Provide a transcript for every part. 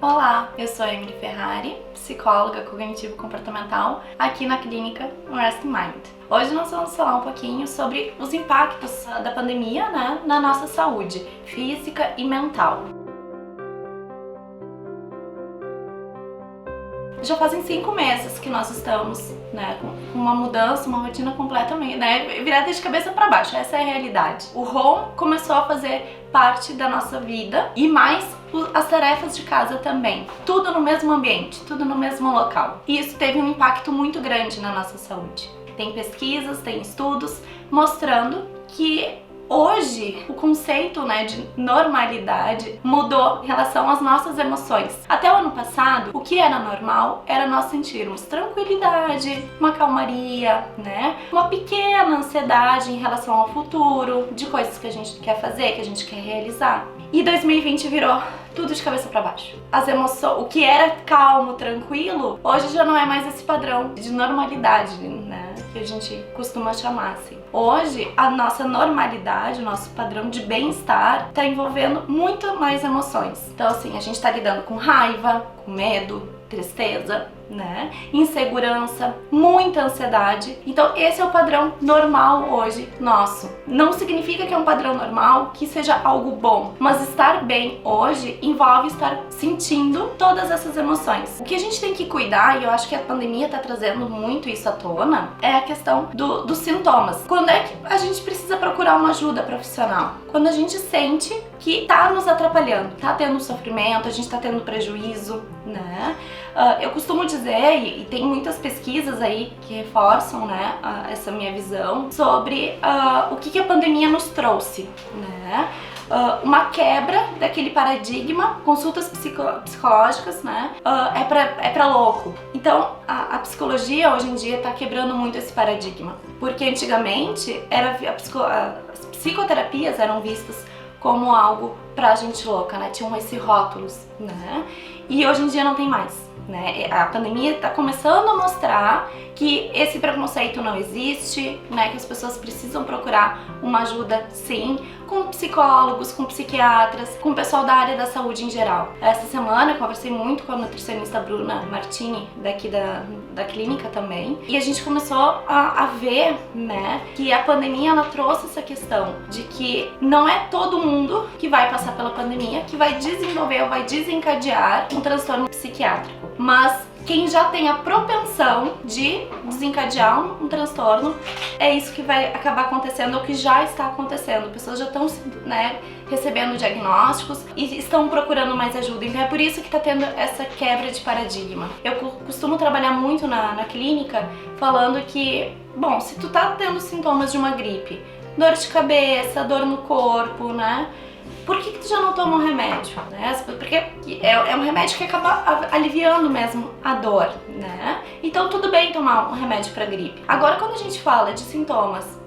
Olá, eu sou a Emily Ferrari, psicóloga cognitivo-comportamental aqui na clínica Rest Mind. Hoje nós vamos falar um pouquinho sobre os impactos da pandemia, na nossa saúde física e mental. Já fazem 5 meses que nós estamos com uma mudança, uma rotina completamente virada de cabeça para baixo. Essa é a realidade. O home começou a fazer parte da nossa vida e mais as tarefas de casa também. Tudo no mesmo ambiente, tudo no mesmo local. E isso teve um impacto muito grande na nossa saúde. Tem pesquisas, tem estudos mostrando que hoje, o conceito de normalidade mudou em relação às nossas emoções. Até o ano passado, o que era normal era nós sentirmos tranquilidade, uma calmaria, uma pequena ansiedade em relação ao futuro, de coisas que a gente quer fazer, que a gente quer realizar. E 2020 virou tudo de cabeça para baixo. As emoções, o que era calmo, tranquilo, hoje já não é mais esse padrão de normalidade, que a gente costuma chamar assim. Hoje, a nossa normalidade, o nosso padrão de bem-estar está envolvendo muito mais emoções. Então, assim, a gente está lidando com raiva, com medo, tristeza, insegurança, muita ansiedade. Então esse é o padrão normal hoje nosso. Não significa que é um padrão normal que seja algo bom, mas estar bem hoje envolve estar sentindo todas essas emoções. O que a gente tem que cuidar, e eu acho que a pandemia está trazendo muito isso à tona, é a questão dos sintomas. Quando é que a gente precisa procurar uma ajuda profissional? Quando a gente sente que tá nos atrapalhando, tá tendo sofrimento, a gente tá tendo prejuízo, eu costumo dizer, e tem muitas pesquisas aí que reforçam, essa minha visão sobre o que a pandemia nos trouxe, uma quebra daquele paradigma, consultas psicológicas, é pra louco. Então, a psicologia hoje em dia tá quebrando muito esse paradigma, porque antigamente as psicoterapias eram vistas como algo pra gente louca, tinham esses rótulos, e hoje em dia não tem mais. A pandemia está começando a mostrar que esse preconceito não existe, que as pessoas precisam procurar uma ajuda, sim, com psicólogos, com psiquiatras, com o pessoal da área da saúde em geral. Essa semana eu conversei muito com a nutricionista Bruna Martini, daqui da clínica também, e a gente começou a ver, que a pandemia ela trouxe essa questão de que não é todo mundo que vai passar pela pandemia que vai desenvolver ou vai desencadear um transtorno psiquiátrico, mas quem já tem a propensão de desencadear um transtorno, é isso que vai acabar acontecendo, ou que já está acontecendo. Pessoas já estão recebendo diagnósticos e estão procurando mais ajuda. Então é por isso que está tendo essa quebra de paradigma. Eu costumo trabalhar muito na clínica falando que, bom, se tu tá tendo sintomas de uma gripe, dor de cabeça, dor no corpo, por que tu já não toma um remédio? Porque é um remédio que acaba aliviando mesmo a dor, Então tudo bem tomar um remédio para gripe. Agora quando a gente fala de sintomas,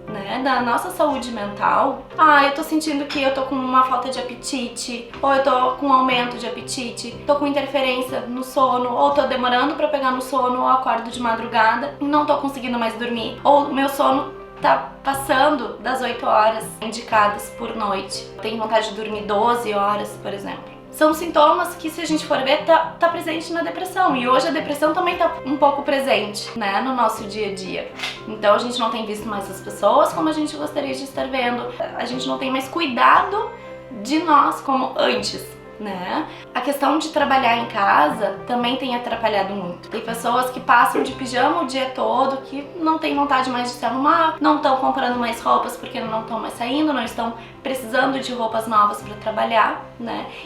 da nossa saúde mental, eu tô sentindo que eu tô com uma falta de apetite, ou eu tô com um aumento de apetite, tô com interferência no sono, ou tô demorando para pegar no sono, ou acordo de madrugada e não tô conseguindo mais dormir, ou meu sono tá passando das 8 horas indicadas por noite. Tenho vontade de dormir 12 horas, por exemplo. São sintomas que, se a gente for ver, tá presente na depressão. E hoje a depressão também tá um pouco presente, no nosso dia a dia. Então a gente não tem visto mais as pessoas como a gente gostaria de estar vendo. A gente não tem mais cuidado de nós como antes. A questão de trabalhar em casa também tem atrapalhado muito. Tem pessoas que passam de pijama o dia todo, que não tem vontade mais de se arrumar, não estão comprando mais roupas porque não estão mais saindo, não estão precisando de roupas novas para trabalhar,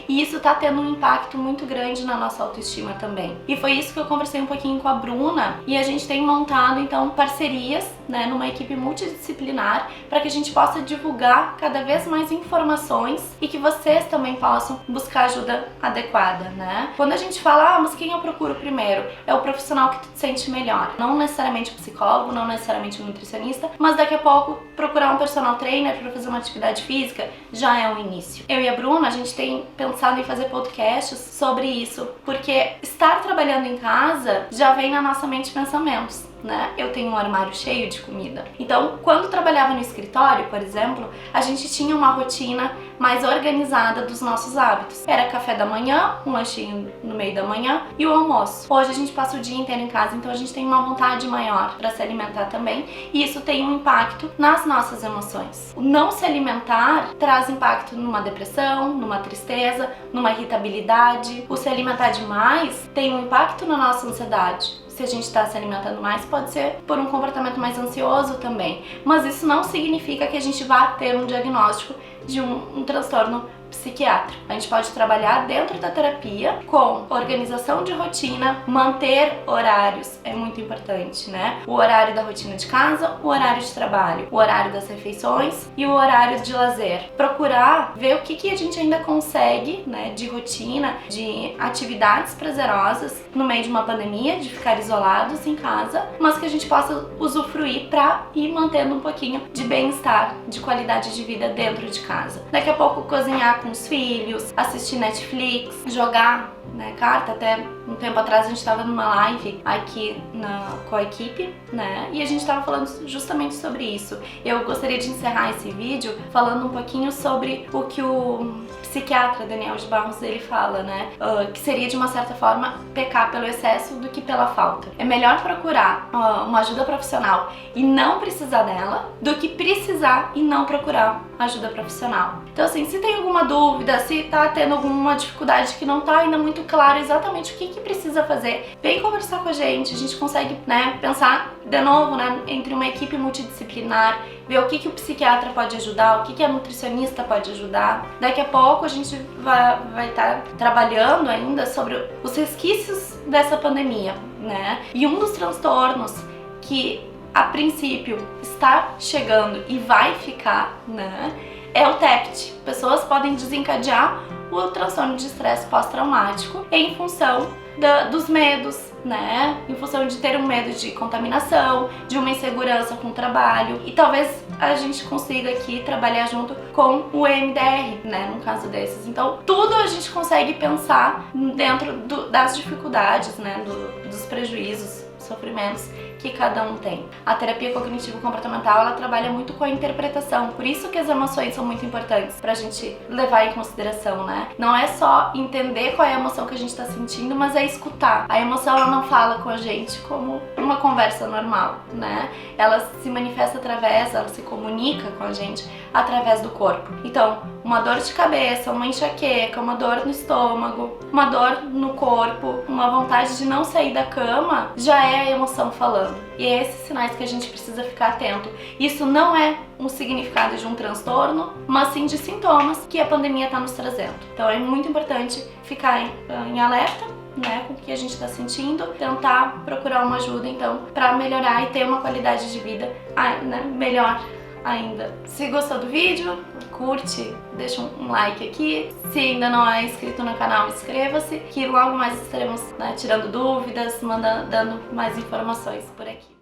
E isso tá tendo um impacto muito grande na nossa autoestima também. E foi isso que eu conversei um pouquinho com a Bruna, e a gente tem montado então parcerias, numa equipe multidisciplinar, para que a gente possa divulgar cada vez mais informações e que vocês também possam buscar ajuda adequada, Quando a gente fala, mas quem eu procuro primeiro? É o profissional que tu te sente melhor. Não necessariamente o psicólogo, não necessariamente o nutricionista, mas daqui a pouco procurar um personal trainer para fazer uma atividade física já é um início. Eu e a Bruna, a gente tem pensado em fazer podcasts sobre isso, porque estar trabalhando em casa já vem na nossa mente pensamentos. né? Eu tenho um armário cheio de comida. Então, quando trabalhava no escritório, por exemplo, a gente tinha uma rotina mais organizada dos nossos hábitos. Era café da manhã, um lanchinho no meio da manhã e o almoço. Hoje a gente passa o dia inteiro em casa, então a gente tem uma vontade maior para se alimentar também, e isso tem um impacto nas nossas emoções. O não se alimentar traz impacto numa depressão, numa tristeza, numa irritabilidade. O se alimentar demais tem um impacto na nossa ansiedade. Se a gente está se alimentando mais, pode ser por um comportamento mais ansioso também. Mas isso não significa que a gente vá ter um diagnóstico de um transtorno psiquiátrico. A gente pode trabalhar dentro da terapia com organização de rotina, manter horários, é muito importante, né? O horário da rotina de casa, o horário de trabalho, o horário das refeições e o horário de lazer. Procurar ver o que a gente ainda consegue, né, de rotina, de atividades prazerosas no meio de uma pandemia, de ficar isolados em casa, mas que a gente possa usufruir para ir mantendo um pouquinho de bem-estar, de qualidade de vida dentro de casa. Daqui a pouco cozinhar com os filhos, assistir Netflix, jogar, né, carta. Até um tempo atrás a gente estava numa live aqui com a equipe, né, e a gente estava falando justamente sobre isso. Eu gostaria de encerrar esse vídeo falando um pouquinho sobre o que o psiquiatra Daniel de Barros ele fala, né, que seria de uma certa forma pecar pelo excesso do que pela falta. É melhor procurar uma ajuda profissional e não precisar dela do que precisar e não procurar ajuda profissional. Então assim, se tem alguma dúvida, se tá tendo alguma dificuldade que não tá ainda muito claro exatamente o que precisa fazer, vem conversar com a gente consegue, né, pensar de novo, né, entre uma equipe multidisciplinar, ver o que o psiquiatra pode ajudar, o que a nutricionista pode ajudar. Daqui a pouco a gente vai estar trabalhando ainda sobre os resquícios dessa pandemia, né? E um dos transtornos que a princípio está chegando e vai ficar, né, é o TEPT. Pessoas podem desencadear o transtorno de estresse pós-traumático em função dos medos, né? Em função de ter um medo de contaminação, de uma insegurança com o trabalho, e talvez a gente consiga aqui trabalhar junto com o EMDR, né? Num caso desses. Então, tudo a gente consegue pensar dentro das dificuldades, né? Dos prejuízos, sofrimentos que cada um tem. A terapia cognitivo-comportamental, ela trabalha muito com a interpretação, por isso que as emoções são muito importantes pra gente levar em consideração, né? Não é só entender qual é a emoção que a gente tá sentindo, mas é escutar. A emoção, ela não fala com a gente como uma conversa normal, né? Ela se manifesta ela se comunica com a gente através do corpo. Então, uma dor de cabeça, uma enxaqueca, uma dor no estômago, uma dor no corpo, uma vontade de não sair da cama, já é a emoção falando. E é esses sinais que a gente precisa ficar atento. Isso não é um significado de um transtorno, mas sim de sintomas que a pandemia está nos trazendo. Então é muito importante ficar em alerta, né, com o que a gente está sentindo, tentar procurar uma ajuda então para melhorar e ter uma qualidade de vida, né, melhor ainda. Se gostou do vídeo, curte, deixa um like aqui. Se ainda não é inscrito no canal, inscreva-se, que logo mais estaremos, né, tirando dúvidas, dando mais informações por aqui.